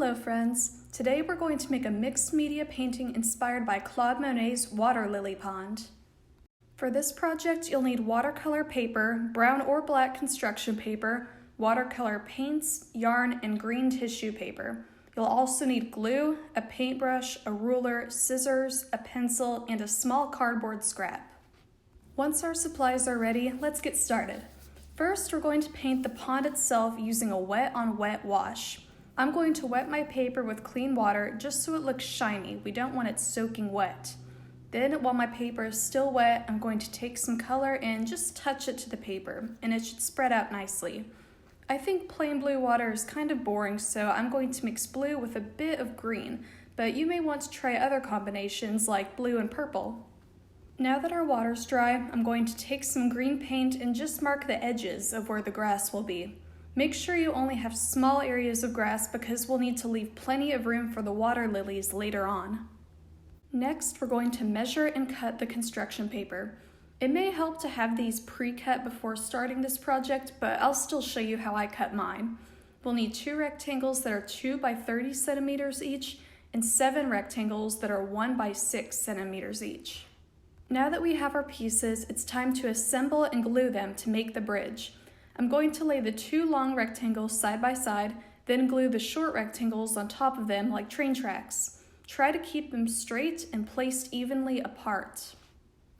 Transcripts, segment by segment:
Hello friends! Today we're going to make a mixed media painting inspired by Claude Monet's water lily pond. For this project you'll need watercolor paper, brown or black construction paper, watercolor paints, yarn, and green tissue paper. You'll also need glue, a paintbrush, a ruler, scissors, a pencil, and a small cardboard scrap. Once our supplies are ready, let's get started. First, we're going to paint the pond itself using a wet-on-wet wash. I'm going to wet my paper with clean water just so it looks shiny. We don't want it soaking wet. Then, while my paper is still wet, I'm going to take some color and just touch it to the paper, and it should spread out nicely. I think plain blue water is kind of boring, so I'm going to mix blue with a bit of green, but you may want to try other combinations like blue and purple. Now that our water's dry, I'm going to take some green paint and just mark the edges of where the grass will be. Make sure you only have small areas of grass because we'll need to leave plenty of room for the water lilies later on. Next, we're going to measure and cut the construction paper. It may help to have these pre-cut before starting this project, but I'll still show you how I cut mine. We'll need 2 rectangles that are 2 by 30 centimeters each and 7 rectangles that are 1 by 6 centimeters each. Now that we have our pieces, it's time to assemble and glue them to make the bridge. I'm going to lay the 2 long rectangles side by side, then glue the short rectangles on top of them like train tracks. Try to keep them straight and placed evenly apart.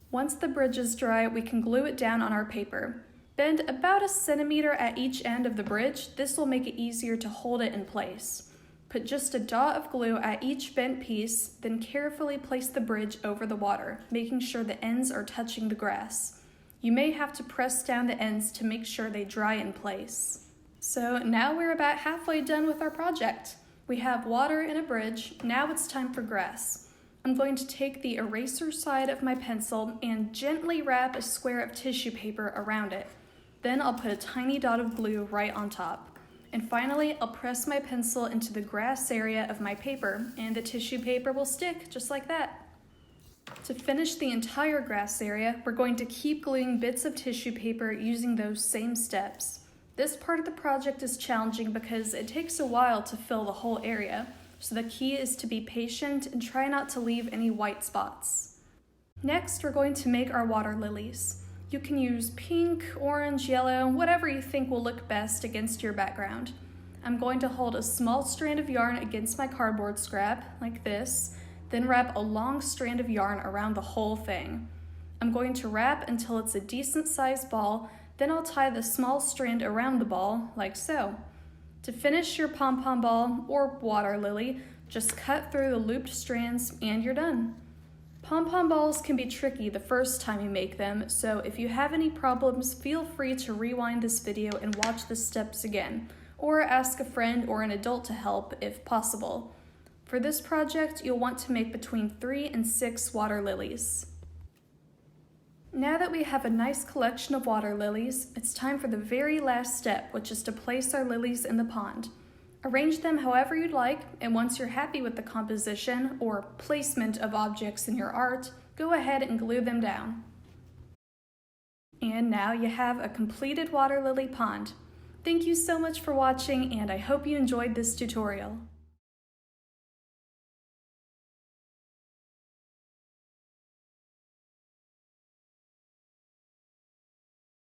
Once the bridge is dry, we can glue it down on our paper. Bend about 1 centimeter at each end of the bridge. This will make it easier to hold it in place. Put just a dot of glue at each bent piece, then carefully place the bridge over the water, making sure the ends are touching the grass. You may have to press down the ends to make sure they dry in place. So now we're about halfway done with our project. We have water and a bridge. Now it's time for grass. I'm going to take the eraser side of my pencil and gently wrap a square of tissue paper around it. Then I'll put a tiny dot of glue right on top. And finally, I'll press my pencil into the grass area of my paper, and the tissue paper will stick just like that. To finish the entire grass area, we're going to keep gluing bits of tissue paper using those same steps. This part of the project is challenging because it takes a while to fill the whole area, so the key is to be patient and try not to leave any white spots. Next, we're going to make our water lilies. You can use pink, orange, yellow, whatever you think will look best against your background. I'm going to hold a small strand of yarn against my cardboard scrap, like this, then wrap a long strand of yarn around the whole thing. I'm going to wrap until it's a decent sized ball, then I'll tie the small strand around the ball, like so. To finish your pom-pom ball, or water lily, just cut through the looped strands and you're done. Pom-pom balls can be tricky the first time you make them, so if you have any problems, feel free to rewind this video and watch the steps again, or ask a friend or an adult to help if possible. For this project, you'll want to make between 3 and 6 water lilies. Now that we have a nice collection of water lilies, it's time for the very last step, which is to place our lilies in the pond. Arrange them however you'd like, and once you're happy with the composition or placement of objects in your art, go ahead and glue them down. And now you have a completed water lily pond. Thank you so much for watching, and I hope you enjoyed this tutorial.